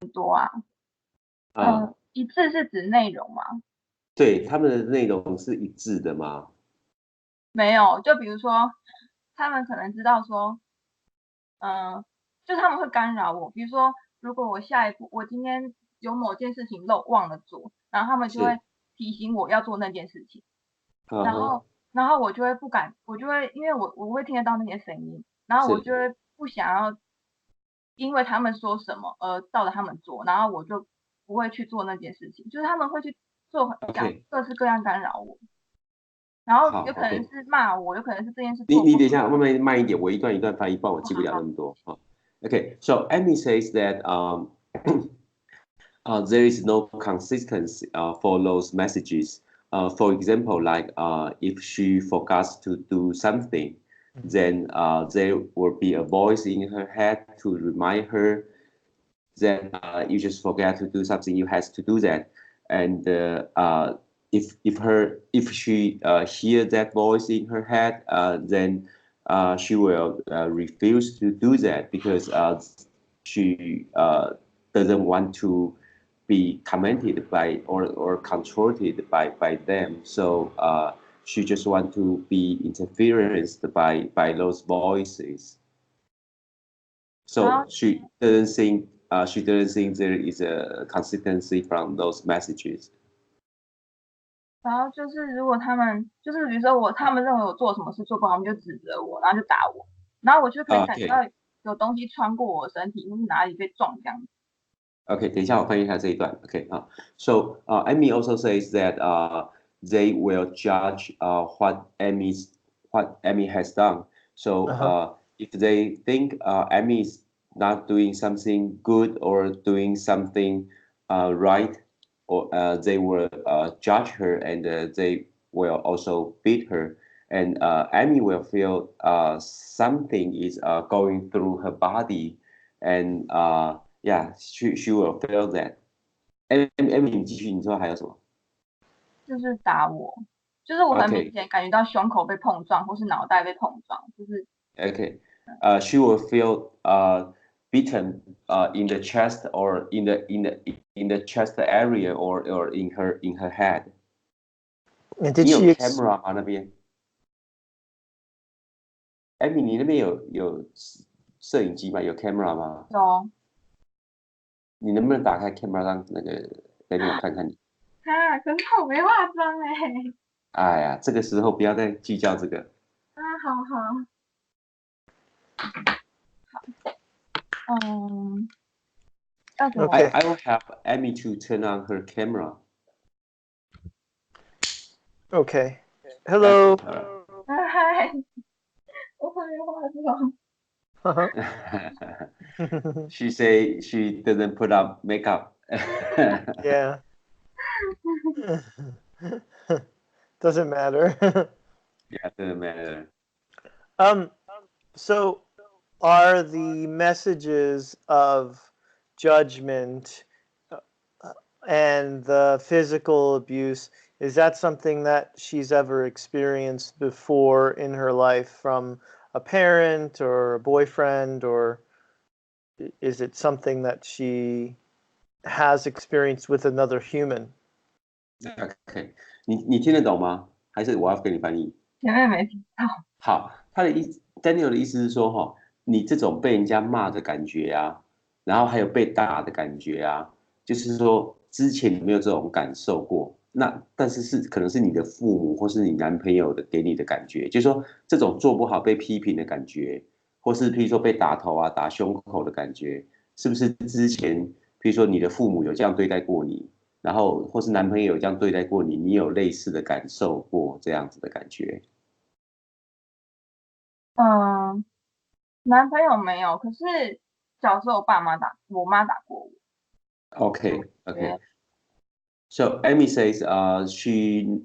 多啊。一致是指内容吗？对，他们的内容是一致的吗？没有，就比如说，他们可能知道说，就他们会干扰我。比如说，如果我下一步，我今天有某件事情忘了做，然后他们就会提醒我要做那件事情，然后我就会不敢，我就会因为我会听得到那些声音，然后我就会不想要，因为他们说什么而照着他们做，然后我就不会去做那件事情，就是他们会去做讲各式各样干扰我。然后有可能是骂我，有可能是这件事做不好。你等一下，慢一点，我一段一段翻译，不然我记不了那么多。Okay, so Amy says that there is no consistency for those messages. For example, like if she forgets to do something, then there will be a voice in her head to remind her that you just forget to do something, you have to do that. And if she hear that voice in her head, then she will refuse to do that because she doesn't want to be commented by or controlled by them. So she just want to be interferenced by those voices. So she doesn't think there is a consistency from those messages. 然后就是，如果他们就是比如说他们认为我做什么事做不好，他们就指责我，然后就打我，然后我就可以感觉到有东西穿过我身体，就是哪里被撞这样子。OK， 等一下我翻译一下这一段。OK So Amy also says that they will judge what Amy has done. So if they think Amy is not doing something good or doing something right, or they will judge her and they will also beat her. And Amy will feel something is going through her body, and yeah, she will feel that. Amy， 你继续，你说还有什么？就是打我，就是我很明显感觉到胸口被碰撞，或是脑袋被碰撞，就是。Okay. She will feel beaten in the chest or in the chest area or in her head. 你有 camera 吗？那边 ？Amy， 你那边有摄影机吗？有 camera 吗？有。你能不能打开 camera 让那个Daniel 看看你？可是我没化妆哎呀，这个时候不要再计较这个。好。I will have Amy to turn on her camera. Okay. Hello. Hi. She say she doesn't put up makeup. Yeah. Doesn't matter. Yeah, doesn't matter. So are the messages of judgment and the physical abuse, is that something that she's ever experienced before in her life from a parent or a boyfriend, or is it something that she has experienced with another human? OK， 你听得懂吗？还是我要给你翻译？前面没听到。好，他的Daniel 的意思是说，你这种被人家骂的感觉啊，然后还有被打的感觉啊，就是说之前你没有这种感受过，那但是可能是你的父母或是你男朋友的给你的感觉，就是说这种做不好被批评的感觉，或是譬如说被打头啊、打胸口的感觉，是不是之前譬如说你的父母有这样对待过你，然后或是男朋友有这样对待过你，你有类似的感受过这样子的感觉？男朋友没有，可是小时候我妈打过我。Okay. So Amy says she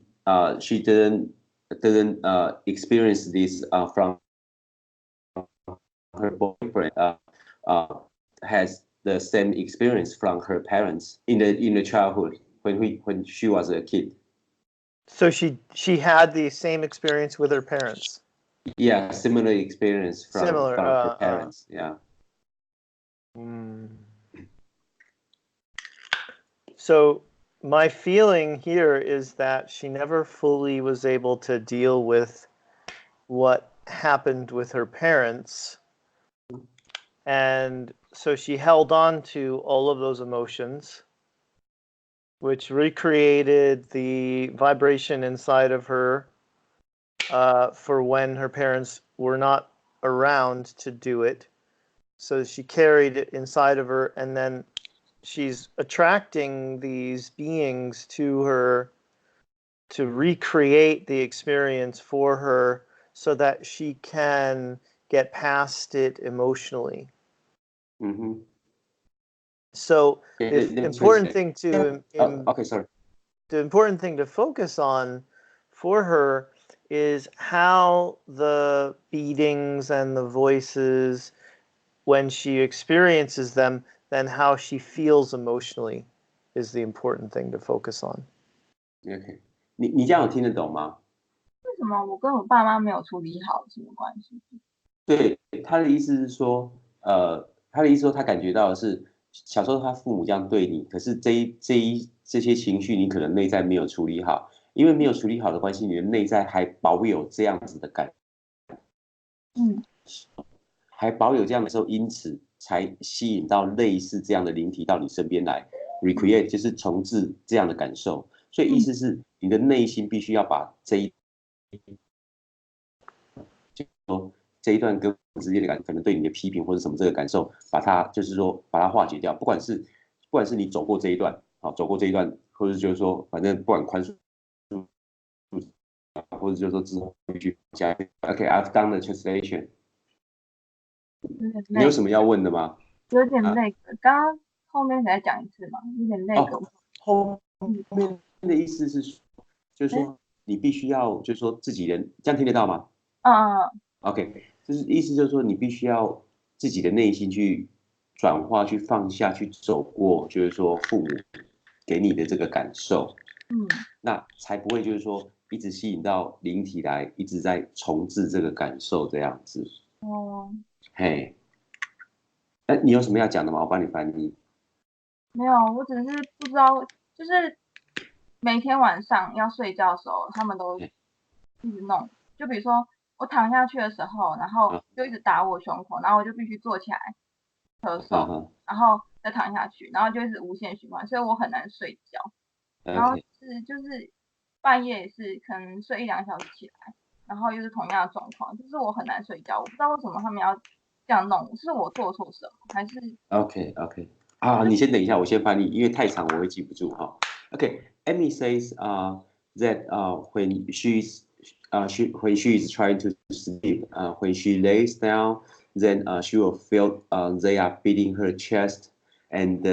didn't experience this from her boyfriend. Has the same experience from her parents in the childhood when she was a kid. So she had the same experience with her parents. Yeah, similar experience from her parents. Yeah. So my feeling here is that she never fully was able to deal with what happened with her parents. And so she held on to all of those emotions, which recreated the vibration inside of her for when her parents were not around to do it. So she carried it inside of her, and then she's attracting these beings to her to recreate the experience for her so that she can get past it emotionally. Mm-hmm. So the important thing to the important thing to focus on for her is how the beatings and the voices, when she experiences them, then how she feels emotionally is the important thing to focus on. OK， 你这样有听得懂吗？为什么我跟我爸妈没有处理好什么关系？对，他的意思是说，他感觉到的是小时候他父母这样对你，可是这些情绪你可能内在没有处理好，因为没有处理好的关系，你的内在还保有这样子的还保有这样的时候，因此才吸引到类似这样的灵体到你身边来 recreate， 就是重置这样的感受。所以意思是你的内心必须要把这一段跟之间的可能对你的批评或者什么这个感受，把它化解掉。不管是你走过这一段，走过这一段，或者就是说，反正不管宽恕，或者就是说之后去加。OK，I've done the translation。你有什么要问的吗？有点累个，刚刚后面再讲一次嘛，有点累个。后面的意思是，就是说你必须要，就是说自己人，这样听得到吗？OK， 就是意思就是说你必须要自己的内心去转化、去放下、去走过，就是说父母给你的这个感受，那才不会就是说一直吸引到灵体来，一直在重置这个感受这样子。嘿，你有什么要讲的吗？我帮你翻译。没有，我只是不知道，就是每天晚上要睡觉的时候，他们都一直弄。就比如说我躺下去的时候，然后就一直打我胸口，然后我就必须坐起来咳嗽，然后再躺下去，然后就一直无限循环，所以我很难睡觉。然后就是半夜也是可能睡1-2小时起来，然后又是同样的状况，就是我很难睡觉。我不知道为什么他们要这样弄，是我做错什么，还是 OK 你先等一下，我先翻译，因为太长我会记不住哈。Amy says that when she is trying to sleep, when she lays down, then she will feel they are beating her chest, and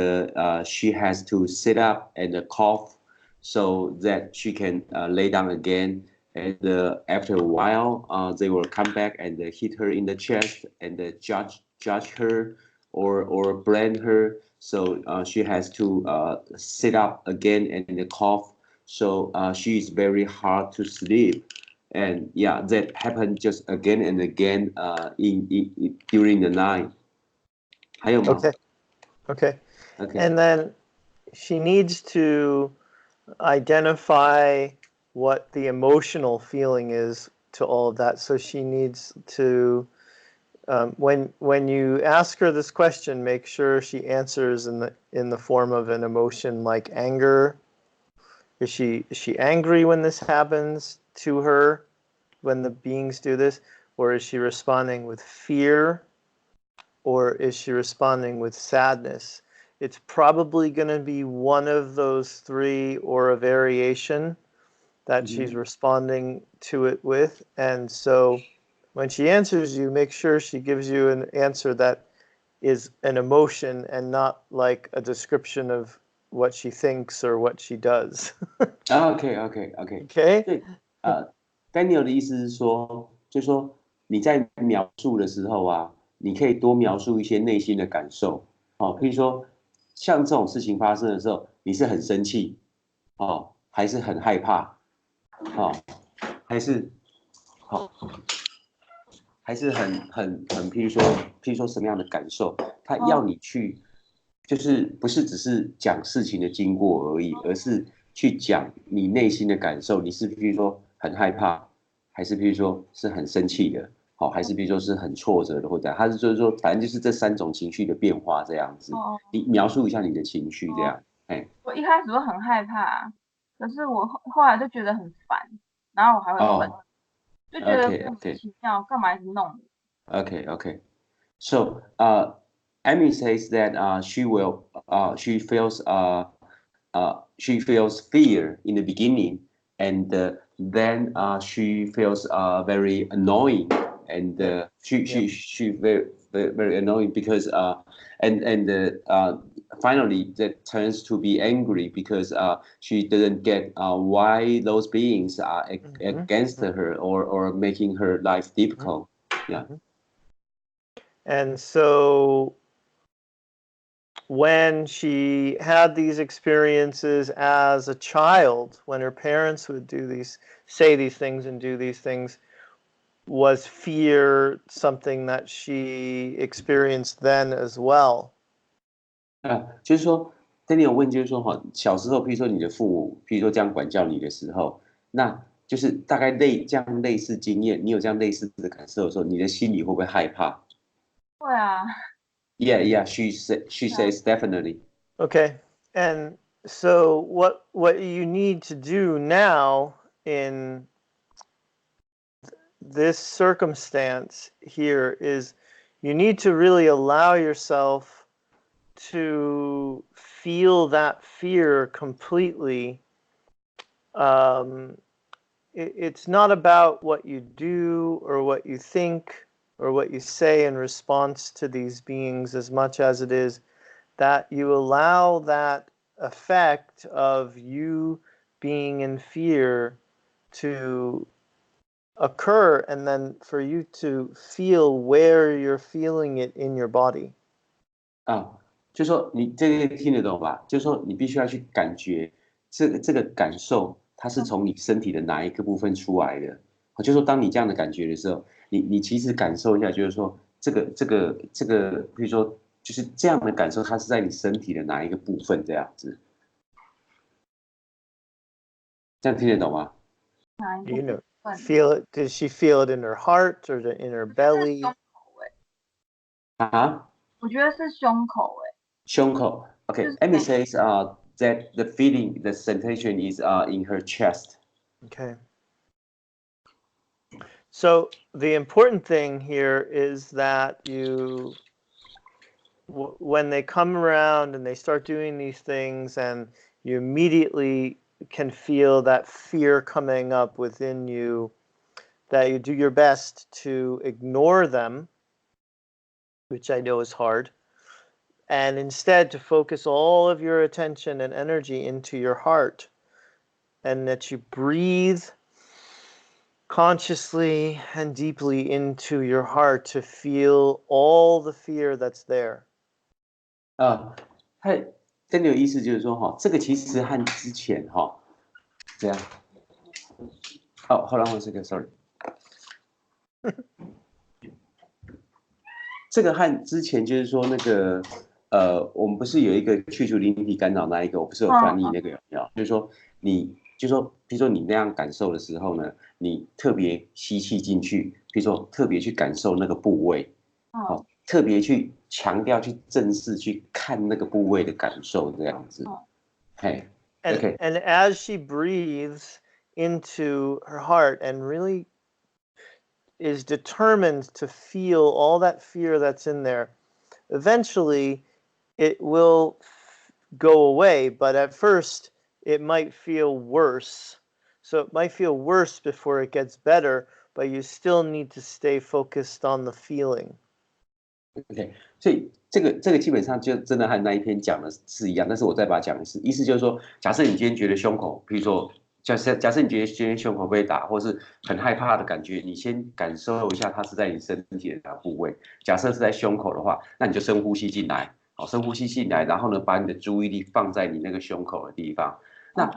she has to sit up and cough so that she can lay down again. And after a while, they will come back and hit her in the chest and judge her or blame her. So she has to sit up again and cough. So she is very hard to sleep. And yeah, that happened just again and again during the night. 还有吗？ Okay. And then she needs to identify what the emotional feeling is to all of that. So she needs to, when you ask her this question, make sure she answers in the form of an emotion like anger. Is she angry when this happens to her, when the beings do this? Or is she responding with fear? Or is she responding with sadness? It's probably going to be one of those three or a variation that she's responding to it with. And so when she answers you, make sure she gives you an answer that is an emotion and not like a description of what she thinks or what she does. OK。 对，Daniel 的意思是说，就是说你在描述的时候啊，你可以多描述一些内心的感受。譬如说像这种事情发生的时候，你是很生气，还是很害怕，还是很譬如说什么样的感受？他要你去就是不是只是讲事情的经过而已，而是去讲你内心的感受。你是譬如说很害怕，还是譬如说是很生气的，好，还是譬如说是很挫折的，或者他是就是说，反正就是这3种情绪的变化这样子。你描述一下你的情绪这样。我一开始会很害怕，可是我后来就觉得很烦，然后我还会愤，就觉得莫名其妙，干嘛一直弄你？Okay. So, Amy says that she feels fear in the beginning, and then she feels very annoying, and she very annoying because finally that turns to be angry because she doesn't get why those beings are against her or making her life difficult. Yeah. And so when she had these experiences as a child, when her parents would say these things and do these things, was fear something that she experienced then as well? 就是说，跟你有问，就是说哈，小时候，譬如说你的父母，譬如说这样管教你的时候，那就是大概这样类似经验，你有这样类似的感受的时候，你的心里会不会害怕？会啊。Yeah, she says definitely. Okay, and so what you need to do now in this circumstance here is you need to really allow yourself to feel that fear completely. It's not about what you do or what you think or what you say in response to these beings as much as it is that you allow that effect of you being in fear to occur, and then for you to feel where you're feeling it in your body. 就说你这个听得懂吧？就说你必须要去感觉这个感受，它是从你身体的哪一个部分出来的？就说当你这样的感觉的时候，你其实感受一下，就是说这个，比如说就是这样的感受，它是在你身体的哪一个部分这样子？这样听得懂吗？ You know, feel it. Does she feel it in her heart or in her belly? 我觉得是胸口胸口 Okay, Amy says that the feeling, the sensation is in her chest. Okay. So the important thing here is that when they come around and they start doing these things, and you immediately can feel that fear coming up within you, that you do your best to ignore them, which I know is hard, and instead to focus all of your attention and energy into your heart, and that you breathe consciously and deeply into your heart to feel all the fear that's there. 它真的有意思，就是说这个其实和之前这样。Hold on one second, sorry. 这个和之前就是说那个我们不是有一个去除灵体干扰那一个，我不是有翻译那个有没有？就是说就说比如说你那样感受的时候呢，你特别吸气进去，比如说特别去感受那个部位，特别去强调去正视去看那个部位的感受这样子。And as she breathes into her heart and really is determined to feel all that fear that's in there, eventually it will go away, but at first it might feel worse. So it might feel worse before it gets better, but you still need to stay focused on the feeling. OK， 所以这个基本上就真的和那一篇讲的是一样，但是我再把它讲一次，意思就是说，假设你今天觉得胸口，比如说假设你觉得今天胸口被打，或是很害怕的感觉，你先感受一下它是在你身体的哪部位。假设是在胸口的话，那你就深呼吸进来，深呼吸进来，然后呢，把你的注意力放在你那个胸口的地方，那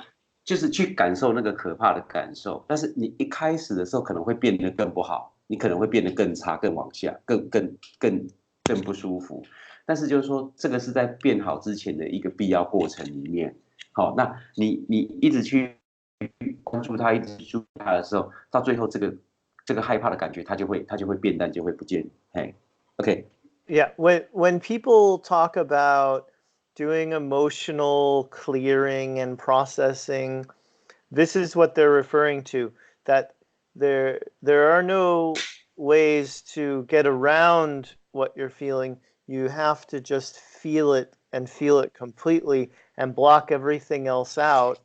就是去感受那个可怕的感受。但是你一开始的时候可能会变得更不好，你可能会变得更差，更往下，更不舒服。但是就是说这个是在变好之前的一个必要过程里面。好，那你一直去关注它，一直去注意它的时候，到最后这个害怕的感觉它就会变淡，就会不见。嘿 ，OK。Yeah, when people talk about doing emotional clearing and processing, this is what they're referring to, that there are no ways to get around what you're feeling. You have to just feel it and feel it completely and block everything else out,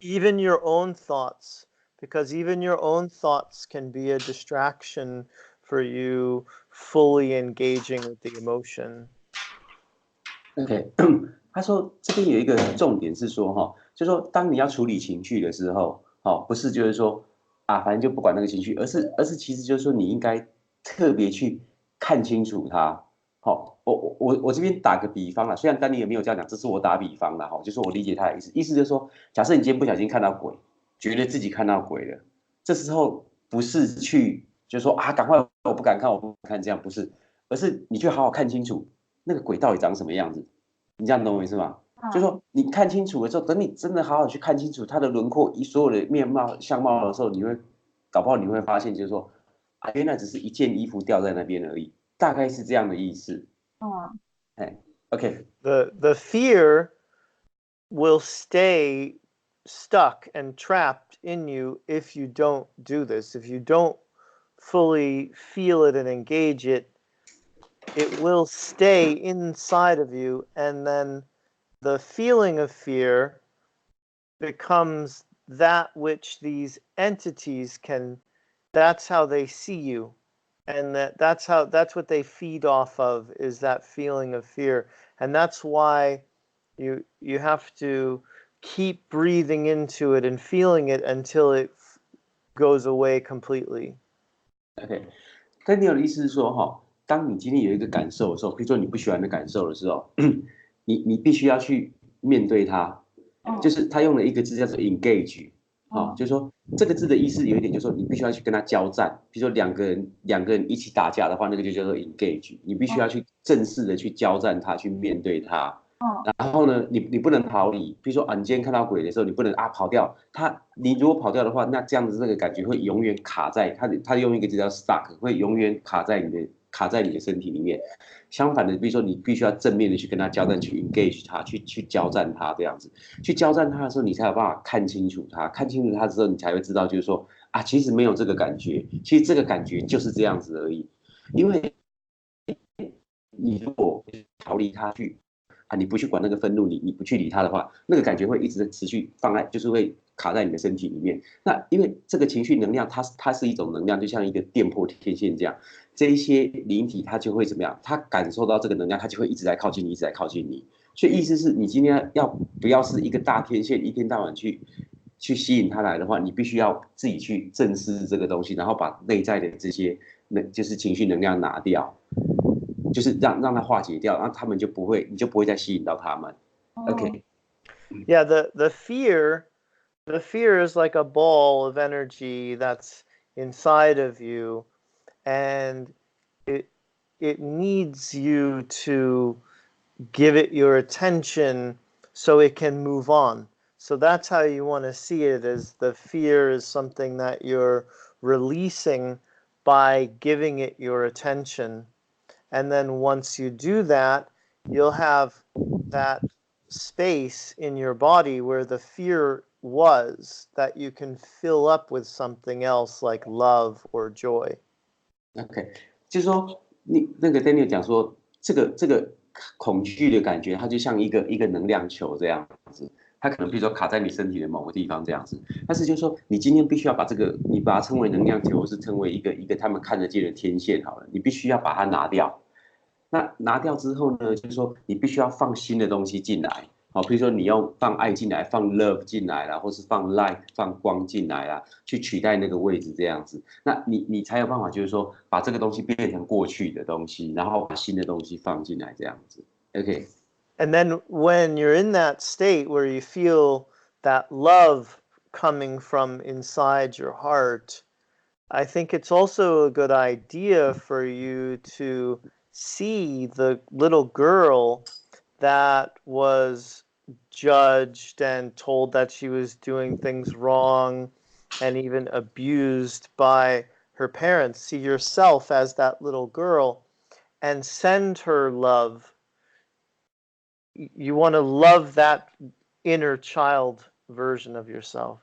even your own thoughts, because even your own thoughts can be a distraction for you fully engaging with the emotion. OK， 他说这边有一个重点是说哈，就说当你要处理情绪的时候，不是就是说啊，反正就不管那个情绪，而是其实就是说你应该特别去看清楚它。好，我这边打个比方啦，虽然丹尼也没有这样讲，这是我打比方啦，就是我理解他的意思，意思就是说，假设你今天不小心看到鬼，觉得自己看到鬼了，这时候不是去就是说啊，赶快我不敢看这样不是，而是你去好好看清楚那个鬼到底长什么样子，你这样懂我意思吗？就是说你看清楚了之后，等你真的好好去看清楚它的轮廓，所有的面貌相貌的时候，搞不好你会发现，就是说啊，原来只是一件衣服掉在那边而已，大概是这样的意思。哎 ，OK。The fear will stay stuck and trapped in you if you don't do this. If you don't fully feel it and engage it, it will stay inside of you, and then the feeling of fear becomes that which these entities can, that's how they see you, and that's what they feed off of, is that feeling of fear. And that's why you have to keep breathing into it and feeling it until it goes away completely. OK， 但你有的意思是说哈，当你今天有一个感受的时候，比如说你不喜欢的感受的时候，你必须要去面对它。就是他用了一个字叫做 engage， 就是说这个字的意思有一点就是说你必须要去跟他交战。比如说两个人一起打架的话，那个就叫做 engage， 你必须要去正式的去交战他，去面对他。然后呢，你不能逃离。比如说啊，你今天看到鬼的时候，你不能跑掉。你如果跑掉的话，那这样子这个感觉会永远卡在他用一个字叫 stuck， 会永远卡在你的身体里面。相反的，比如说你必须要正面的去跟他交战，去 engage 他，去交战他这样子。去交战他的时候，你才有办法看清楚他。看清楚他之后，你才会知道，就是说啊，其实没有这个感觉，其实这个感觉就是这样子而已。因为你如果逃离他去啊，你不去管那个愤怒，你不去理他的话，那个感觉会一直持续放在，就是会卡在你的身体里面。那因为这个情绪能量，它是一种能量，就像一个电波天线这样。这一些灵体它就会怎么样？它感受到这个能量，它就会一直在靠近你，一直在靠近你。所以意思是你今天不要是一个大天线，一天到晚去吸引它来的话，你必须要自己去正视这个东西，然后把内在的这些就是情绪能量拿掉。就是让它化解掉，然后他们你就不会再吸引到他们。OK。Yeah, the fear is like a ball of energy that's inside of you, and it needs you to give it your attention so it can move on. So that's how you want to see it, as the fear is something that you're releasing by giving it your attention. And then once you do that, you'll have that space in your body where the fear was, that you can fill up with something else like love or joy. OK， 就是说那个 Daniel 讲说，这个恐惧的感觉，它就像一个能量球这样子，它可能比如说卡在你身体的某个地方这样子。但是就是说，你今天必须要把你把它称为能量球，或是称为一个他们看得见的天线好了，你必须要把它拿掉。那拿掉之后呢，就是说你必须要放新的东西进来，比如说你要放爱进来，放 love 进来啦，或是放 light 放光进来啦，去取代那个位置这样子。那你才有办法，就是说把这个东西变成过去的东西，然后把新的东西放进来这样子。OK。 And then when you're in that state where you feel that love coming from inside your heart, I think it's also a good idea for you to see the little girl that was judged and told that she was doing things wrong and even abused by her parents. See yourself as that little girl and send her love. You want to love that inner child version of yourself.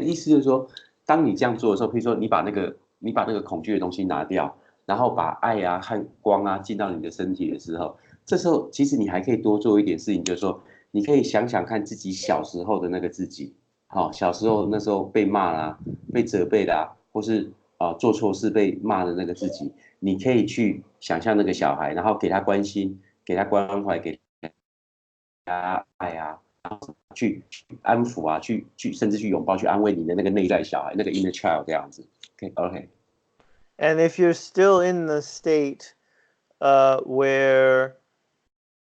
意思就是说，当你这样做的时候，譬如说你把那个恐惧的东西拿掉，然后把爱啊和光啊进到你的身体的时候，这时候其实你还可以多做一点事情，就是说你可以想想看自己小时候的那个自己，好，小时候那时候被骂啦、被责备啦，或是做错事被骂的那个自己，你可以去想象那个小孩，然后给他关心，给他关怀，给他爱啊。去安抚啊，去甚至去拥抱，去安慰你的那个内在小孩，那个 inner child 这样子。OK。And if you're still in the state where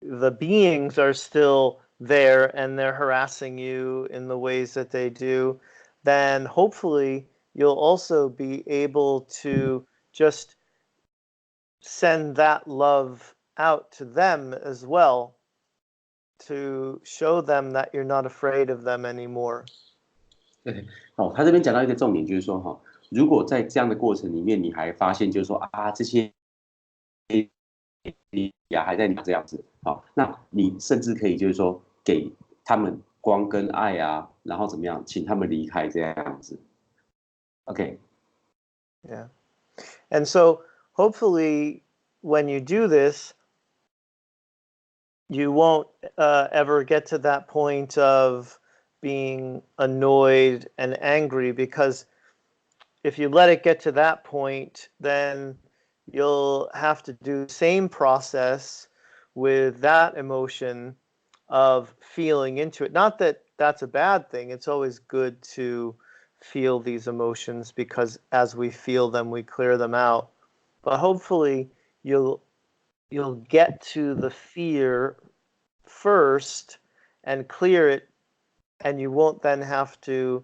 the beings are still there and they're harassing you in the ways that they do, then hopefully you'll also be able to just send that love out to them as well, to show them that you're not afraid of them anymore. 对，他这边讲到一个重点，就是说如果在这样的过程里面，你还发现就是说这些你还在这样子，那你甚至可以就是说给他们光跟爱啊，然后怎么样，请他们离开这样子。OK。Yeah. And so hopefully when you do this, you won't ever get to that point of being annoyed and angry, because if you let it get to that point, then you'll have to do the same process with that emotion of feeling into it. Not that that's a bad thing. It's always good to feel these emotions, because as we feel them, we clear them out. But hopefully you'll get to the fear first and clear it, and you won't then have to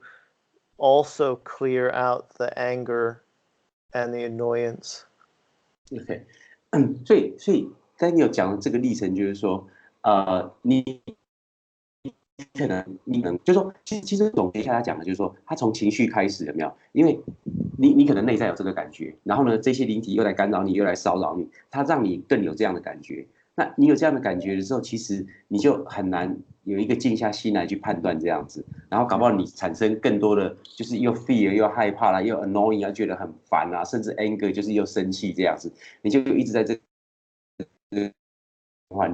also clear out the anger and the annoyance. OK。所以刚才你有讲的这个历程，就是说你可能就是说，其实总结一下他讲的，就是说他从情绪开始，有没有？因为你可能内在有这个感觉，然后呢，这些灵体又来干扰你，又来骚扰你，它让你更有这样的感觉。那你有这样的感觉的时候，其实你就很难有一个静下心来去判断这样子，然后搞不好你产生更多的就是又 fear 又害怕啦，又 annoying 啊，觉得很烦啊，甚至 anger 就是又生气这样子，你就一直在这个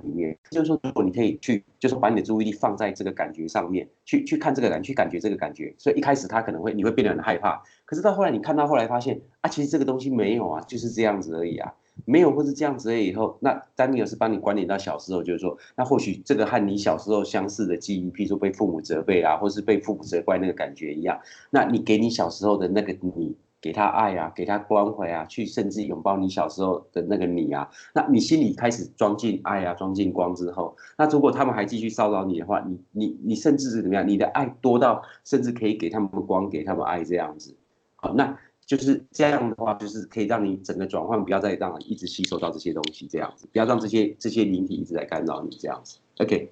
里面，就是说，如果你可以去，就是把你的注意力放在这个感觉上面，去看这个感觉，去感觉这个感觉。所以一开始他可能你会变得很害怕，可是到后来你看到后来发现其实这个东西没有啊，就是这样子而已啊，没有或是这样子而已。以后，那丹尼尔是帮你关联到小时候，就是说，那或许这个和你小时候相似的记忆，譬如说被父母责备啊，或是被父母责怪那个感觉一样，那你给你小时候的那个你。给他爱啊，给他关怀啊，去甚至拥抱你小时候的那个你啊，那你心里开始装进爱啊，装进光之后，那如果他们还继续骚扰你的话，你甚至是怎么样？你的爱多到甚至可以给他们光，给他们爱这样子。好，那就是这样的话，就是可以让你整个转换，不要再让你一直吸收到这些东西，这样子，不要让这些灵体一直在干扰你这样子。OK。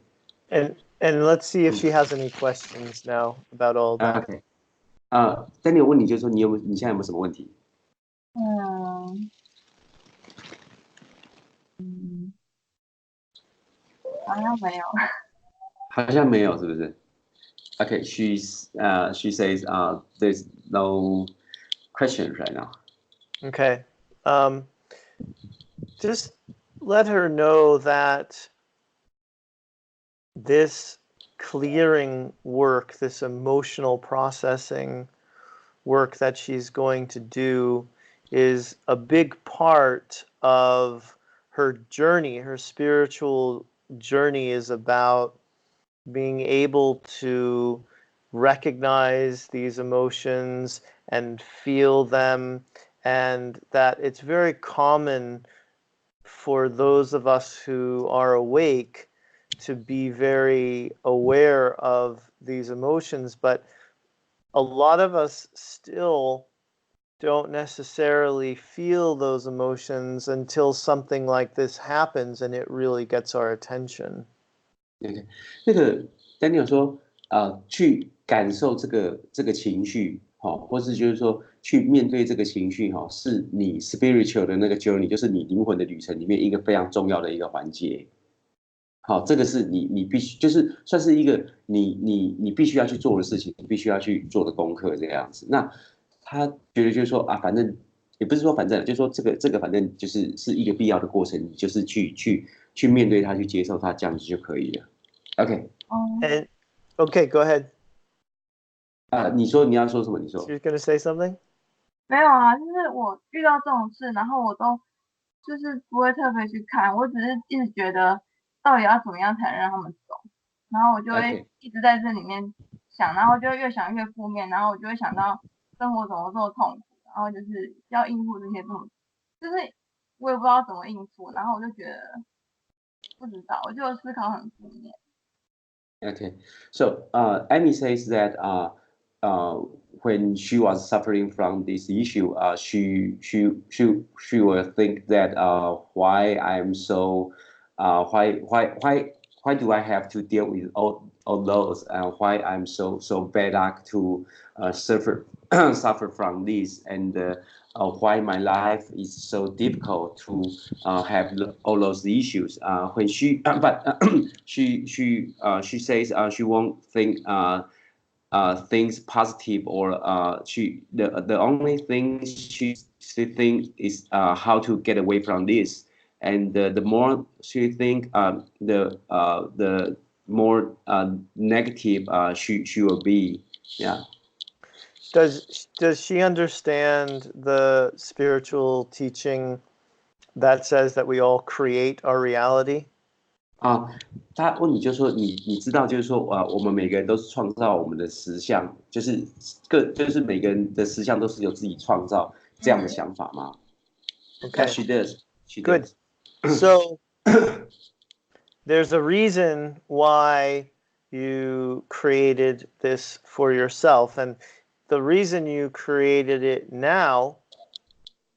And let's see if she has any questions now about all that. OK。Daniel 问你，就是说你现在有没有什么问题？好像没有。好像没有，是不是？Okay, she says there's no questions right now. Okay. Just let her know that this clearing work, this emotional processing work that she's going to do, is a big part of her journey. Her spiritual journey is about being able to recognize these emotions and feel them, and that it's very common for those of us who are awake to be very aware of these emotions, but a lot of us still don't necessarily feel those emotions until something like this happens and it really gets our attention. OK， 那个 Daniel 说，去感受这个情绪，或是就是说去面对这个情绪，是你 spiritual 的那个 journey，就是你灵魂的旅程里面一个非常重要的一个环节。好，这个是你必须，就是算是一个你必须要去做的事情，你必须要去做的功课这个样子。那他觉得就是说反正也不是说反正，就是说这个反正是一个必要的过程，你就是去面对它，去接受它，这样子就可以了。OK。And okay, go ahead. 你说你要说什么？你说。You're gonna say something? 没有啊，就是我遇到这种事，然后我都就是不会特别去看，我只是一直觉得到底要怎么样才能让他们走，然后我就会一直在这里面想，然后就越想越负面，然后我就会想到生活怎么这么痛苦，然后就是要应付这些就是我也不知道怎么应付，然后我就觉得不知道，我就思考很负面。Okay, so Amy says that when she was suffering from this issue, she will think that why I'm so why do I have to deal with all those, and why I'm so bad luck to suffer from this, and why my life is so difficult to have all those issues. When she she says she won't think things positive, or the only thing she thinks is how to get away from this. And the more she think, the more negative she will be. Yeah. Does she understand the spiritual teaching that says that we all create our reality? 他问你就说你知道就是说我们每个人都是创造我们的实相，就是每个人的实相都是由自己创造这样的想法吗？ Okay. She does. She Good. does. So there's a reason why you created this for yourself, and the reason you created it now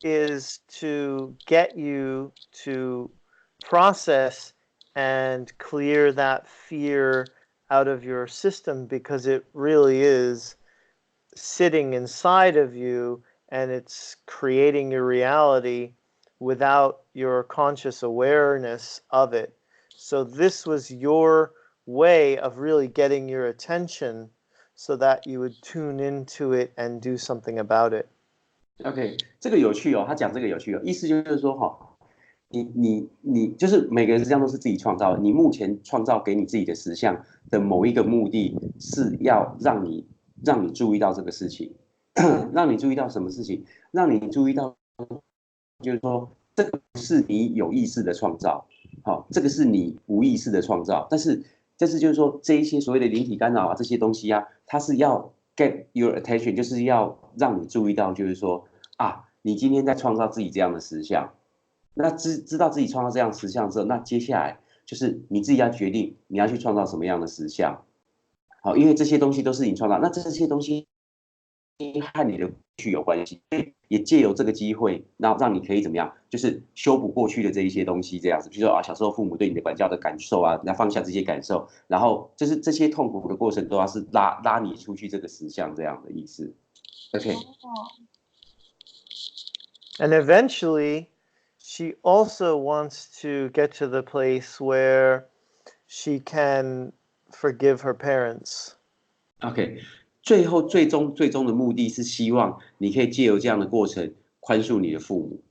is to get you to process and clear that fear out of your system, because it really is sitting inside of you and it's creating your reality without your conscious awareness of it. So this was your way of really getting your attention so that you would tune into it and do something about it. OK， 这个有趣哦，他讲这个有趣哦，意思就是说你就是每个人实际上都是自己创造的，你目前创造给你自己的实相的某一个目的是要让你注意到这个事情，让你注意到什么事情？让你注意到就是说这个不是你有意识的创造，这个是你无意识的创造，但是就是说这一些所谓的灵体干扰这些东西它是要 get your attention， 就是要让你注意到，就是说你今天在创造自己这样的实相，那知道自己创造这样的实相之后，那接下来就是你自己要决定你要去创造什么样的实相。好，因为这些东西都是你创造，那这些东西和你的过去有关系，也借由这个机会，然后让你可以怎么样，就是修补过去的这一些东西，这样子，比如说小时候父母对你的管教的感受要放下这些感受，然后就是这些痛苦的过程都要是拉你出去这个实相这样的意思。OK。And eventually, she also wants to get to the place where she can forgive her parents. OK， 最终的目的是希望你可以借由这样的过程宽恕你的父母。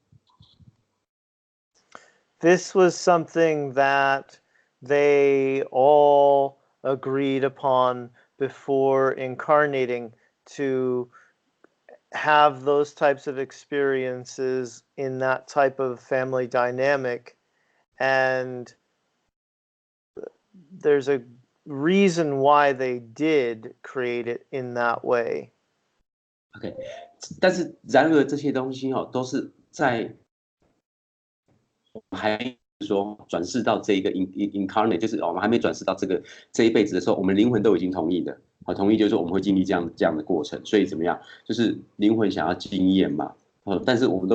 This was something that they all agreed upon before incarnating, to have those types of experiences in that type of family dynamic, and there's a reason why they did create it in that way. OK， 但是然而这些东西都是在还说转世到这一个 incarnate， 就是我们还没转世到这一辈子的时候，我们灵魂都已经同意的。好，同意就是说我们会经历这样的过程，所以怎么样，就是灵魂想要经验嘛，但是我们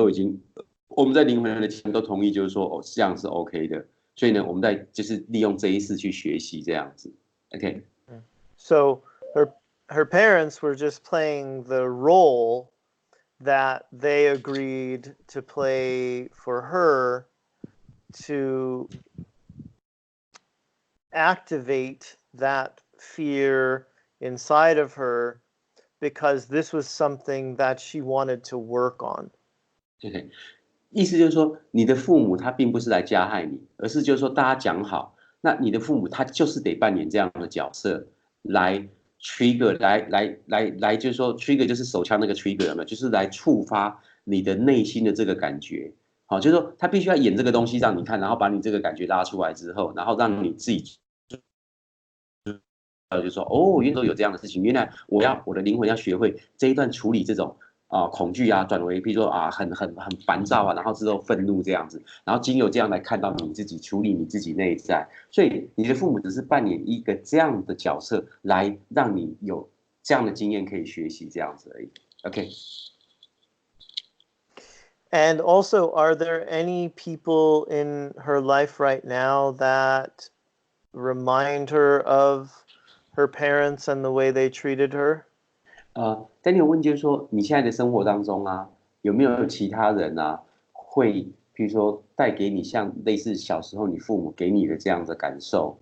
在灵魂的前都同意，就是说哦这样是 OK 的，所以呢，我们在就是利用这一次去学习这样子 ，OK。So her parents were just playing the role that they agreed to play for her to activate that fear inside of her because this was something that she wanted to work on. OK，意思就是说，你的父母他并不是来加害你，而是就是说大家讲好，那你的父母他就是得扮演这样的角色来 trigger，来，就是说 trigger 就是手枪那个 trigger 有没有？就是来触发你的内心的这个感觉。好，就是说他必须要演这个东西让你看，然后把你这个感觉拉出来之后，然后让你自己。就说哦，原来有这样的事情，原来我的灵魂要学会这一段处理这种恐惧啊，转为比如说很烦躁啊，然后之后愤怒这样子，然后经由这样来看到你自己处理你自己内在，所以你的父母只是扮演一个这样的角色，来让你有这样的经验可以学习这样子而已。OK。And also, are there any people in her life right now that remind her of her parents and the way they treated her? Daniel 问就是说，你现在的生活当中啊，有没有其他人啊，会比如说带给你像类似小时候你父母给你的这样的感受？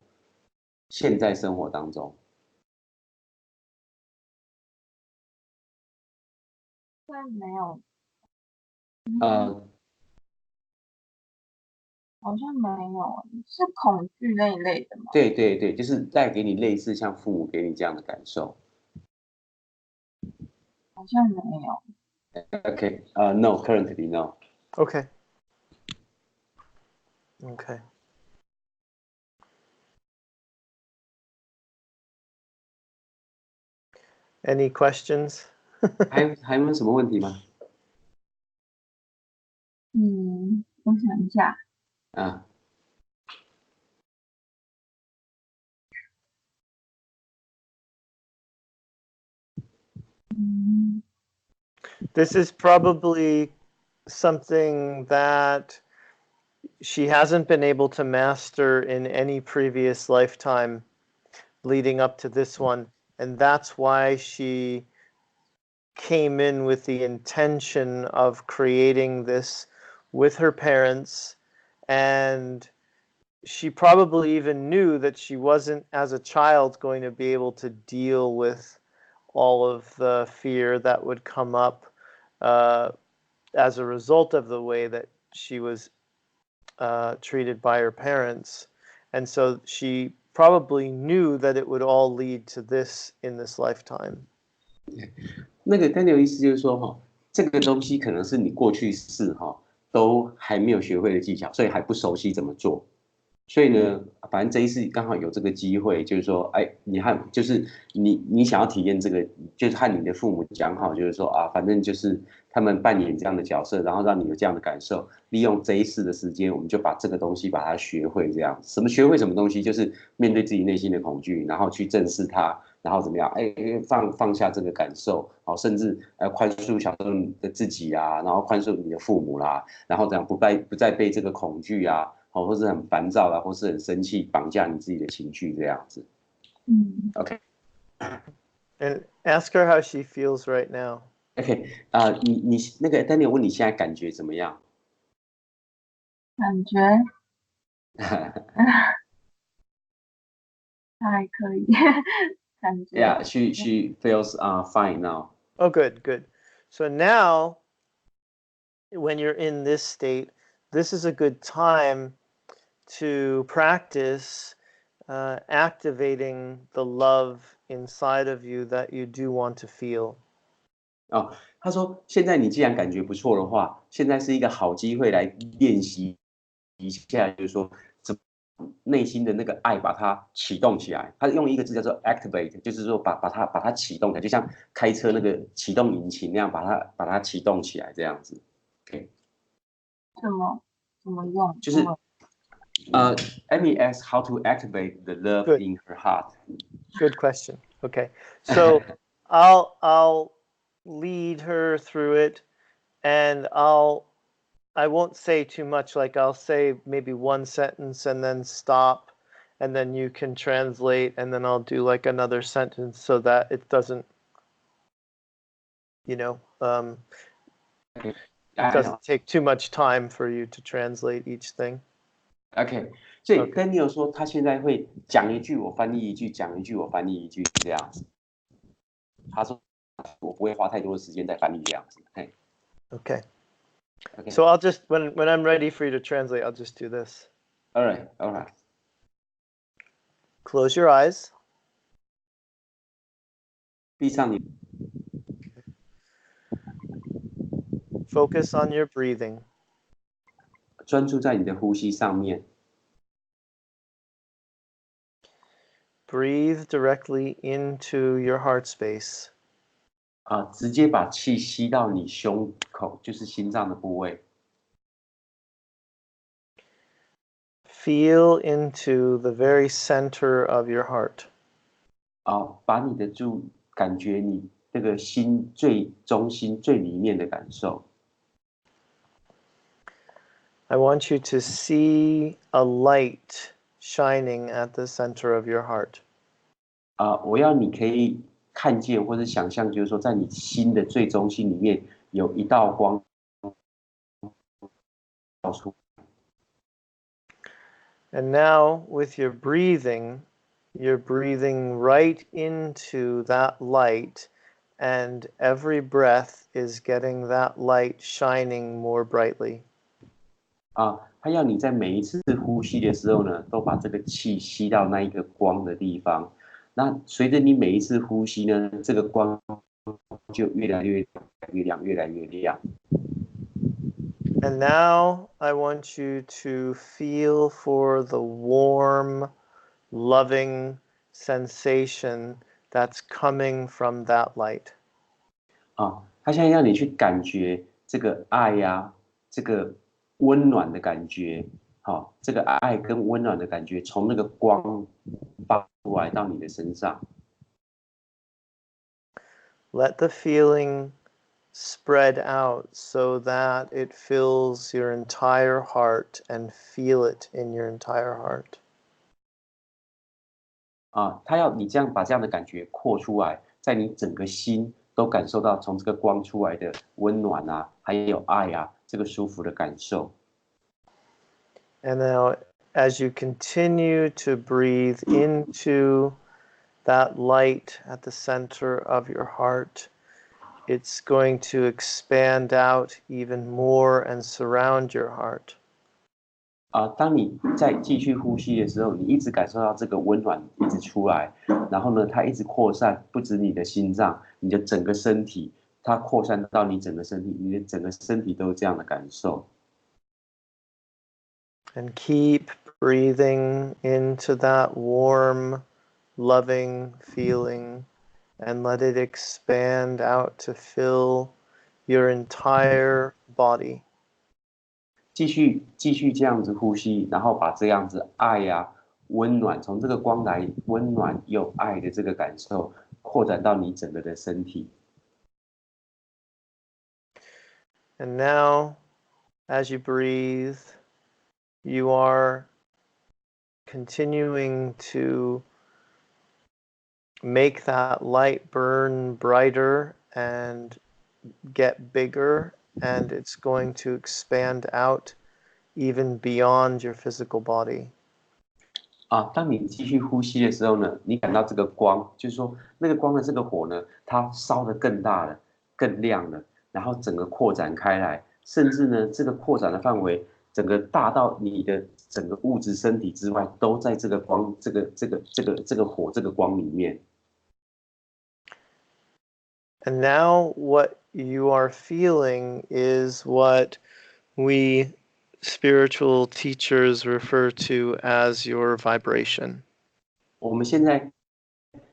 现在生活当中，但没有，好像没有，是恐惧那一类的吗？对，就是带给你类似像父母给你这样的感受。好像没有。OK， no， currently no。Okay. Any questions? 还有没有什么问题吗？我想一下。This is probably something that she hasn't been able to master in any previous lifetime leading up to this one. And that's why she came in with the intention of creating this with her parents. And she probably even knew that she wasn't, as a child, going to be able to deal with all of the fear that would come up as a result of the way that she was treated by her parents. And so she probably knew that it would all lead to this in this lifetime. 那个 Daniel 意思就是说这个东西可能是你过去式都还没有学会的技巧，所以还不熟悉怎么做。所以呢，反正这一次刚好有这个机会，就是说，你就是你想要体验这个，就是和你的父母讲好，就是说反正就是他们扮演这样的角色，然后让你有这样的感受。利用这一次的时间，我们就把这个东西把它学会，这样什么学会什么东西，就是面对自己内心的恐惧，然后去正视它，然后怎么样？放下这个感受，甚至宽恕小时候的自己啊，然后宽恕你的父母啦，然后这样不再被这个恐惧啊。或是很烦躁啦，或是很生气，绑架你自己的情绪这样子。OK。 And ask her how she feels right now. OK， 你那个 Daniel 问你现在感觉怎么样？感觉还可以，感觉。Yeah, she feels fine now. Oh, good. So now, when you're in this state, this is a good time to practice activating the love inside of you that you do want to feel. 他说现在你既然感觉不错的话，现在是一个好机会来练习一下，就是说怎么内心的那个爱把它启动起来。他用一个字叫做 activate， 就是说把它启动起来，就像开车那个启动引擎那样，把它启动起来这样子。OK。怎么用？就是Amy asked how to activate the love in her heart. Good question. Okay. So I'll lead her through it, and I won't say too much. Like I'll say maybe one sentence and then stop, and then you can translate, and then I'll do like another sentence so that it doesn't, it doesn't take too much time for you to translate each thing. OK， 所以 Daniel 说他现在会讲一句我翻译一句，讲一句我翻译一句这样子。他说我不会花太多的时间在翻译这样子。嘿。Okay. Okay. So I'll just when I'm ready for you to translate, I'll just do this. All right. Close your eyes. 闭上你。Focus on your breathing. 专注在你的呼吸上面。Breathe directly into your heart space. 直接把气吸到你胸口，就是心脏的部位。Feel into the very center of your heart. 把你的感觉你那个心最中心、最里面的感受。I want you to see a light shining at the center of your heart. 我要你可以看见或者想象，就是说，在你心的最中心里面有一道光照出。And now, with your breathing, you're breathing right into that light, and every breath is getting that light shining more brightly. 他要你在每一次呼吸的时候呢，都把这个气吸到那一个光的地方。那随着你每一次呼吸呢，这个光就越来越亮，越来越亮。And now I want you to feel for the warm, loving sensation that's coming from that light. 他现在让你去感觉这个爱呀，这个温暖的感觉，这个爱跟温暖的感觉从那个光发出来到你的身上。Let the feeling spread out so that it fills your entire heart, and feel it in your entire heart. 他要你这样把这样的感觉扩出来，在你整个心都感受到从这个光出来的温暖啊，还有爱啊，这个舒服的感受。And now, as you continue to breathe into that light at the center of your heart, it's going to expand out even more and surround your heart. 当你在继续呼吸的时候，你一直感受到这个温暖一直出来，然后呢，它一直扩散，不止你的心脏，你的整个身体，它扩散到你整个身体，你的整个身体都有这样的感受。And keep breathing into that warm, loving feeling, and let it expand out to fill your entire body. 继续这样子呼吸，然后把这样子爱呀、温暖，从这个光来温暖又爱的这个感受，扩展到你整个的身体。And now, as you breathe, you are continuing to make that light burn brighter and get bigger, and it's going to expand out even beyond your physical body. 当你继续呼吸的时候呢，你感到这个光，就是说那个光的这个火呢，它烧得更大了，更亮了，然后整个扩展开来，甚至呢，这个扩展的范围，整个大到你的整个物质身体之外，都在这个光、这个火、这个光里面。And now what you are feeling is what we spiritual teachers refer to as your vibration. 我们现在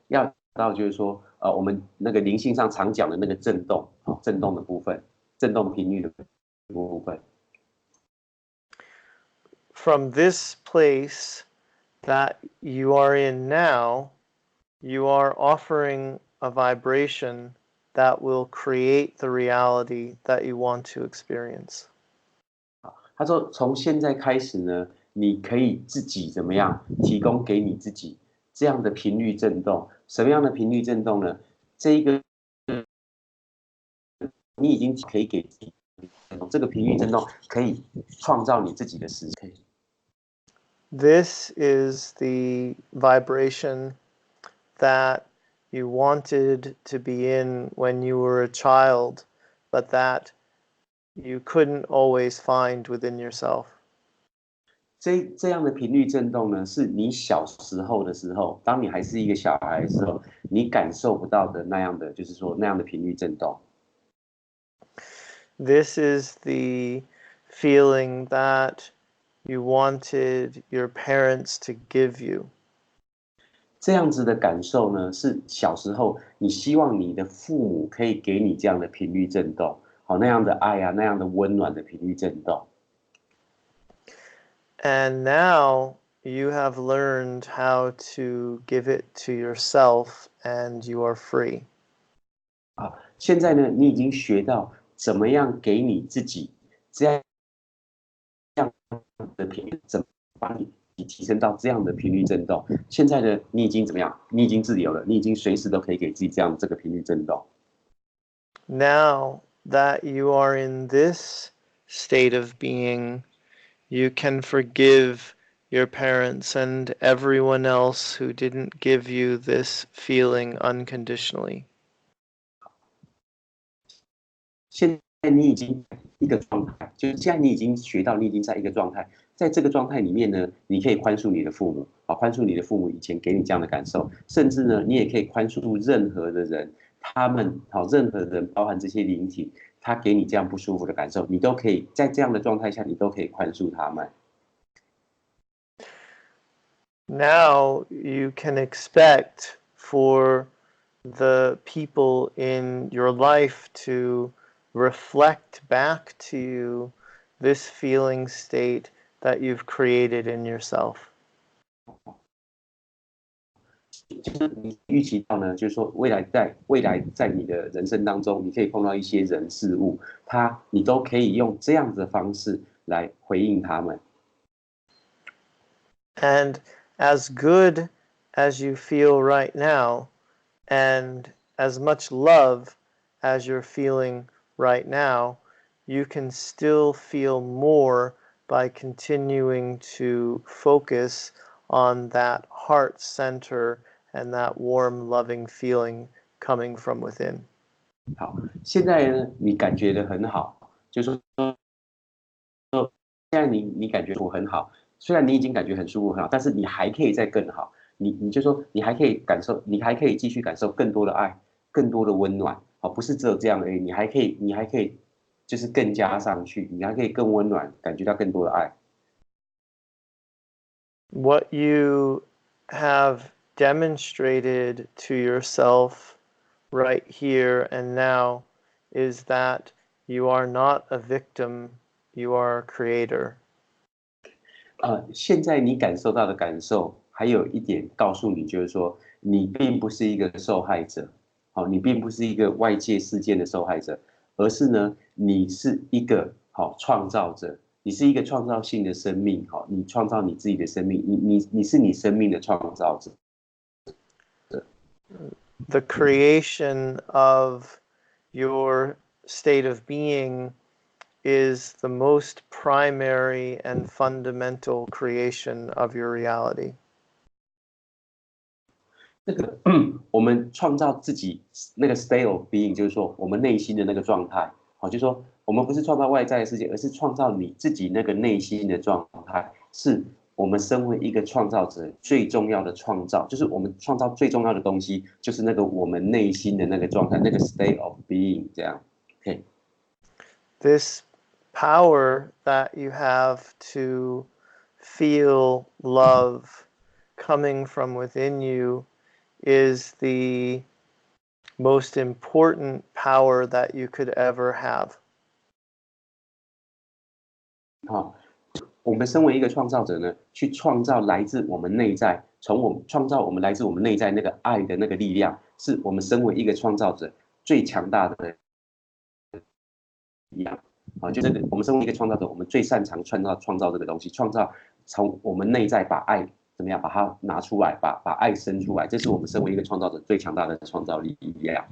要到就是说，我们那个灵性上常讲的那个震动，震动的部分，震动频率的部分。From this place that you are in now, you are offering a vibration that will create the reality that you want to experience. 他说，从现在开始呢，你可以自己怎么样提供给你自己这样的频率振动。什么样的频率振动呢？这一个你已经可以给自己这个频率振动，可以创造你自己的时间。This is the vibration that you wanted to be in when you were a child, but that you couldn't always find within yourself. 这样的频率振动呢，是你小时候的时候，当你还是一个小孩的时候，你感受不到的那样的，就是说那样的频率振动。This is the feeling that you wanted your parents to give you. 这样子的感受呢，是小时候你希望你的父母可以给你这样的频率振动，好那样的爱啊，那样的温暖的频率振动。And now you have learned how to give it to yourself, and you are free. 啊，现在呢，你已经学到怎么样给你自己这样的频率，怎么把你提升到这样的频率振动。现在呢，你已经怎么样？你已经自由了，你已经随时都可以给自己这个频率振动。Now that you are in this state of being, you can forgive your parents and everyone else who didn't give you this feeling unconditionally. 现在你已经一个状态，就是现在你已经学到，你已经在一个状态，在这个状态里面呢，你可以宽恕你的父母，好，宽恕你的父母以前给你这样的感受，甚至呢，你也可以宽恕任何的人，他们好，任何人，包含这些灵体，他给你这样不舒服的感受，你都可以在这样的状态下，你都可以宽恕他们。Now you can expect for the people in your life to reflect back to you this feeling state that you've created in yourself. 就是你预期到呢，就是说未来在你的人生当中，你可以碰到一些人事物，你都可以用这样子的方式来回应他们。And as good as you feel right now, and as much love as you're feeling right now, you can still feel more by continuing to focus on that heart center and that warm, loving feeling coming from within. 好，现在呢，你感觉的很好，就是说，现在你感觉我很好，虽然你已经感觉很舒服很好，但是你还可以再更好。你就说你还可以感受，你还可以继续感受更多的爱，更多的温暖。好，不是只有这样而已，你还可以就是更加上去，你还可以更温暖，感觉到更多的爱。What you have demonstrated to yourself right here and now is that you are not a victim, you are a creator. 现在你感受到的感受，还有一点告诉你，就是说你并不是一个受害者，好，你并不是一个外界事件的受害者，而是呢，你是一个好创造者，你是一个创造性的生命，好，你创造你自己的生命，你是你生命的创造者。The creation of your state of being is the most primary and fundamental creation of your reality. 那个我们创造自己那个 state of being，就是说我们内心的那个状态，好，就是说我们不是创造外在的世界，而是创造你自己那个内心的状态，是我们身为一个创造者最重要的创造，就是我们创造最重要的东西，就是那个我们内心的那个状态，那个 state of being， 这样 ，OK。This power that you have to feel love coming from within you is the most important power that you could ever have. 好，我们身为一个创造者呢，去创造来自我们内在从我们创造我们来自我们内在那个爱的那个力量，是我们身为一个创造者最强大的力量。就这个我们身为一个创造者，我们最擅长创造这个东西，创造从我们内在把爱怎么样把它拿出来，把爱生出来，这是我们身为一个创造者最强大的创造力量。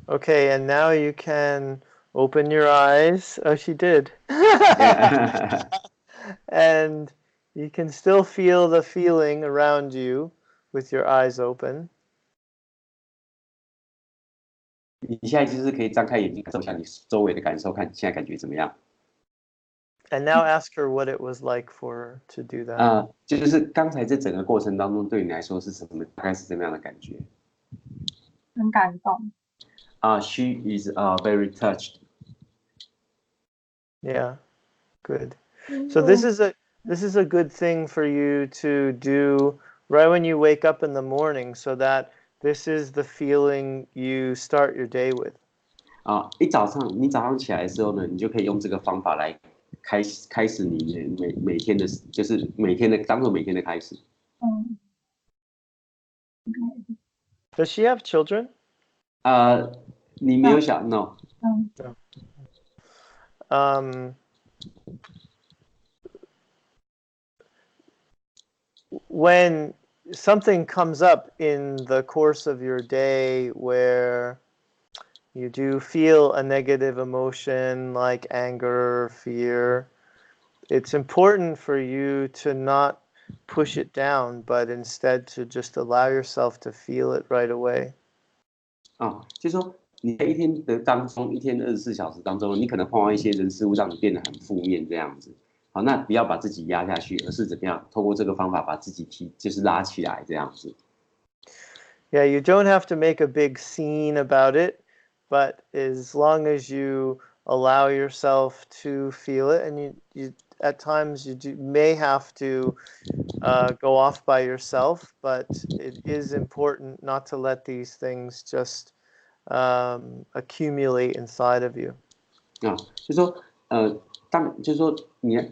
Okay, and now you can open your eyes. Oh, she did. And you can still feel the feeling around you with your eyes open. 你现在就是可以张开眼睛，感受一下你周围的感受，看现在感觉怎么样。And now ask her what it was like for her to do that. 就是刚才这整个过程当中，对你来说是什么？大概是什么样的感觉？很感动。She is very touched. Yeah, good. So this is a good thing for you to do right when you wake up in the morning, so that this is the feeling you start your day with. 你早上起来的时候呢，你就可以用这个方法来开始你每天的，就是每天的当做每天的开始。Does she have children? 你没有小 no. When something comes up in the course of your day where you do feel a negative emotion like anger or fear, it's important for you to not push it down, but instead to just allow yourself to feel it right away. 就是说你在一天的当中，一天24小时当中，你可能碰到一些人事物让你变得很负面这样子。好，那不要把自己压下去，而是怎么样透过这个方法把自己就是拉起来这样子。Yeah, you don't have to make a big scene about it, but as long as you allow yourself to feel it, and you at times you may have to go off by yourself, but it is important not to let these things just accumulate inside of you. 就是说就是说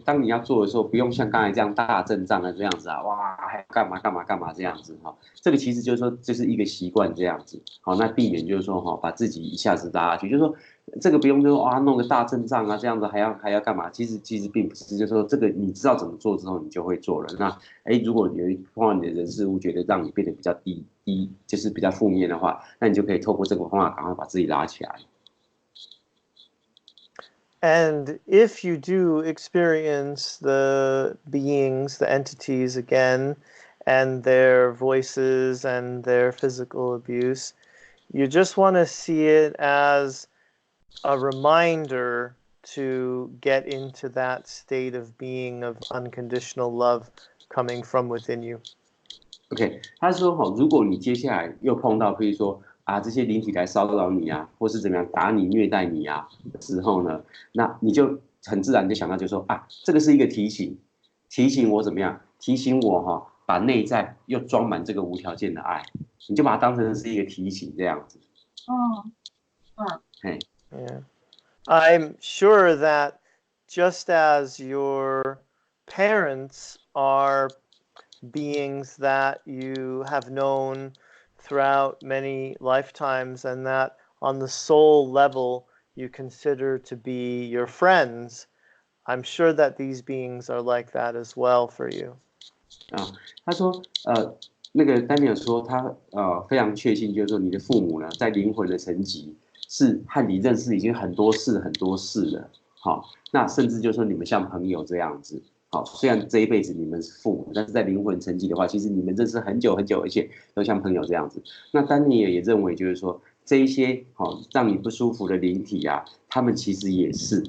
当你要做的时候，不用像刚才这样大阵仗的这样子哇，还干嘛这样子这个其实就是说就是一个习惯这样子。好，那避免就是说把自己一下子拉下去，就是说这个不用说弄个大阵仗这样子还要干嘛？其实并不是，就是说这个你知道怎么做之后，你就会做了。那如果有碰到你的人事物觉得让你变得比较低，就是比较负面的话，那你就可以透过这个方法赶快把自己拉起来。And if you do experience the beings, the entities again, and their voices and their physical abuse, you just want to see it as a reminder to get into that state of being of unconditional love coming from within you. OK， 他说如果你接下来又碰到，比如说这些灵体来骚扰你或是怎么样打你、虐待你的时候呢，那你就很自然就想到，就说这个是一个提醒我怎么样？提醒我把内在又装满这个无条件的爱，你就把它当成是一个提醒这样子。Yeah. I'm sure that just as your parents are beings that you have known throughout many lifetimes, and that on the soul level you consider to be your friends, I'm sure that these beings are like that as well for you. 他说那个丹尼尔说他非常确信，就是说你的父母呢在灵魂的层级是和你认识已经很多世了。那甚至就是说你们像朋友这样子。虽然这一辈子你们是父母，但是在灵魂层级的话，其实你们认识很久，而且都像朋友这样子。那丹尼尔也认为，就是说这一些让你不舒服的灵体他们其实也是，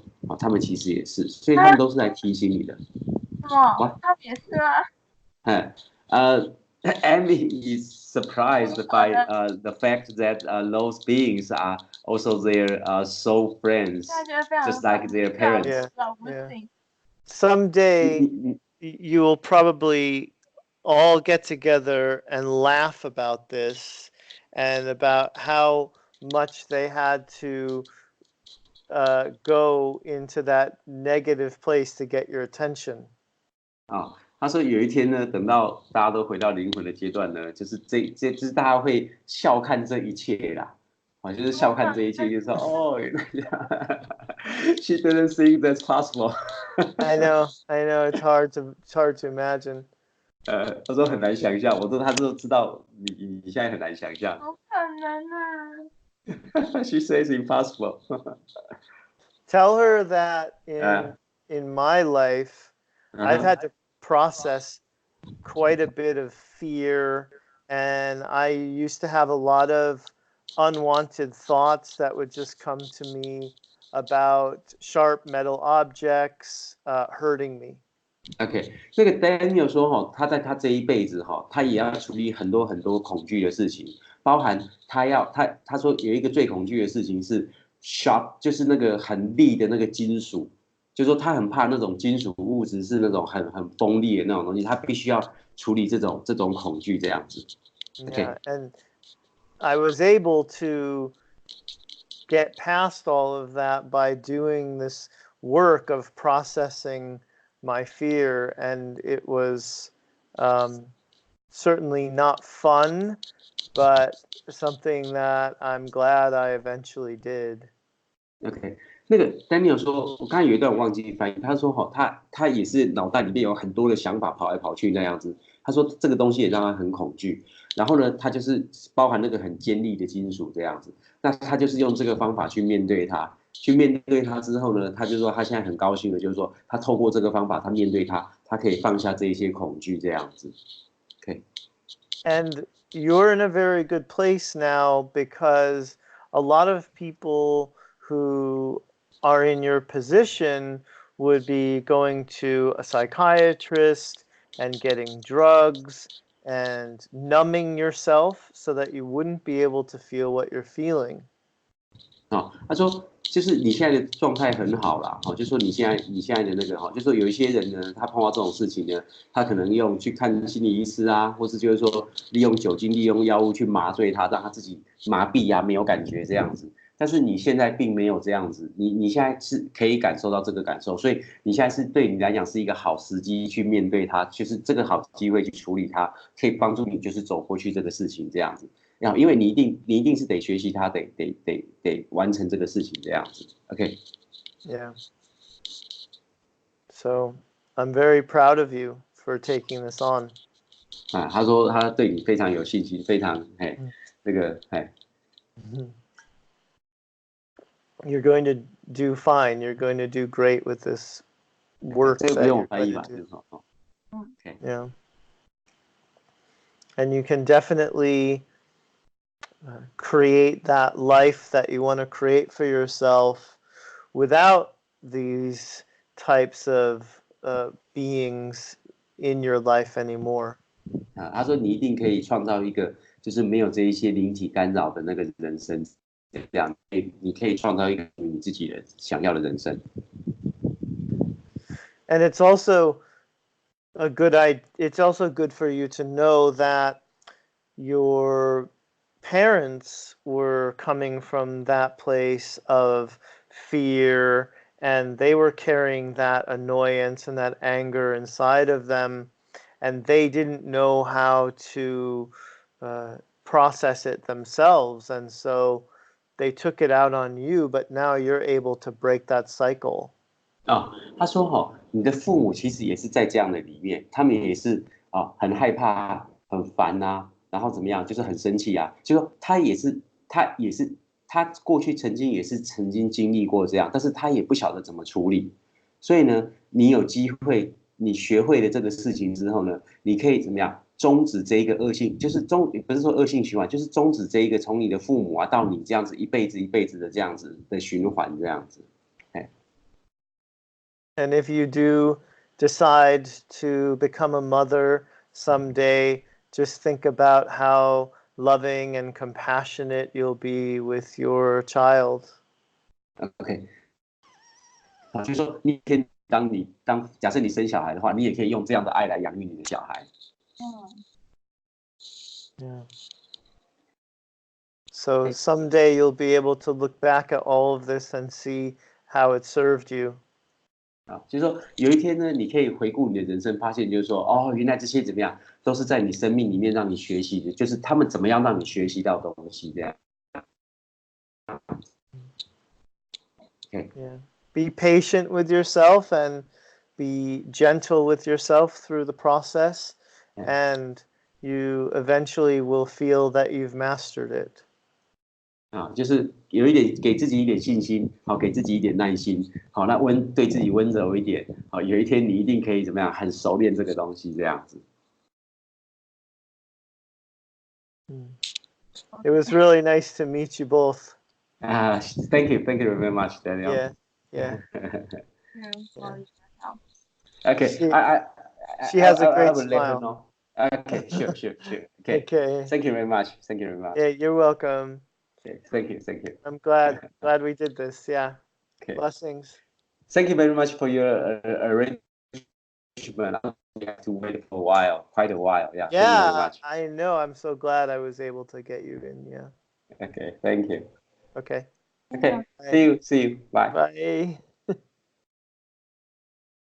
所以他们都是来提醒你的。他也是吗？Amy is surprised by the fact that those beings are also their soul friends, just like their parents. Yeah. Someday you will probably all get together and laugh about this and about how much they had to go into that negative place to get your attention. 他说有一天呢，等到大家都回到灵魂的阶段呢，就是就是大家会笑看这一切啦，啊，就是笑看这一切，就是说哦，原来she didn't think that's possible 。I know, it's hard to imagine. 他说很难想象，我说他就知道你现在很难想象。不可能啊！ She says impossible 。Tell her that in my life, I've had to process quite a bit of fear, and I used to have a lot of unwanted thoughts that would just come to me about sharp metal objects hurting me. OK， 那个 Daniel 说哈，他在他这一辈子哈，他也要处理很多很多恐惧的事情，包含他说有一个最恐惧的事情是 sharp， 就是那个很利的那个金属，就是说他很怕那种金属物质是那种很锋利的那种东西，他必须要处理这种恐惧这样子。OK， Yeah, and I was able to get past all of that by doing this work of processing my fear, and it was certainly not fun, but something that I'm glad I eventually did. OK， 那个 Daniel 说，我刚才有一段我忘记翻译，他说哈，他也是脑袋里面有很多的想法跑来跑去那样子。他说这个东西也让他很恐惧，然后呢，他就是包含那个很尖利的金属这样子。那他就是用这个方法去面对它，之后呢，他就说他现在很高兴的，就是说他透过这个方法，他面对它，他可以放下这一些恐惧这样子。OK。And you're in a very good place now because a lot of people who are in your position would be going to a psychiatrist and getting drugs and numbing yourself so that you wouldn't be able to feel what you're feeling. 他说就是你现在的状态很好啦，就说你现在的那个就说有一些人呢，他碰到这种事情呢，他可能去看心理医师啊，或是就是说利用酒精、利用药物去麻醉他，让他自己麻痹啊，没有感觉这样子。但是你现在并没有这样子，你现在是可以感受到这个感受，所以你现在是对你来讲是一个好时机去面对它，就是这个好机会去处理它，可以帮助你就是走过去这个事情这样子。因为你一定是得学习它，得完成这个事情这样子。OK。Yeah. So I'm very proud of you for taking this on. 他说他对你非常有信心，非常那个You're going to do fine. You're going to do great with this work that you're going to do. Okay. Yeah. And you can definitely create that life that you want to create for yourself without these types of beings in your life anymore. 他说你一定可以创造一个就是没有这一些灵体干扰的那个人生，这样你可以创造一个你自己的想要的人生。And it's also it's also good for you to know that your parents were coming from that place of fear, and they were carrying that annoyance and that anger inside of them, and they didn't know how to process it themselves, and so they took it out on you, but now you're able to break that cycle. 他说你的父母其实也是在这样的里面，他们也是很害怕、很烦啊，然后怎么样，就是很生气啊，就说他过去曾经经历过这样，但是他也不晓得怎么处理，所以呢，你有机会，你学会了这个事情之后呢，你可以怎么样终止这一个恶性，就是不是说恶性循环，就是终止这一个从你的父母啊到你这样子一辈子的这样子的循环这样子。And if you do decide to become a mother someday, just think about how loving and compassionate you'll be with your child. OK， 就是说你可以假设你生小孩的话，你也可以用这样的爱来养育你的小孩。Yeah. So someday you'll be able to look back at all of this and see how it served you. 啊，就是说有一天呢，你可以回顾你的人生，发现就是说，哦，原来这些怎么样，都是在你生命里面让你学习的，就是他们怎么样让你学习到东西这样。Okay. Yeah. Be patient with yourself and be gentle with yourself through the process, and you eventually will feel that you've mastered it. 啊，就是有一点给自己一点信心，好，给自己一点耐心，好，那对自己温柔一点，好，有一天你一定可以怎么样，很熟练这个东西，这样子。It was really nice to meet you both. Thank you very much, Daniel. Yeah, yeah. Okay, She has a great I will let her smile. know. Okay, sure. Okay. Okay. Thank you very much. Yeah, you're welcome. Okay, thank you. I'm glad we did this. Yeah. Okay. Blessings. Thank you very much for your arrangement. You have to wait for quite a while. Yeah. Thank you very much. I know. I'm so glad I was able to get you in. Yeah. Okay, thank you. Okay. Okay, Bye. see you. Bye. Bye.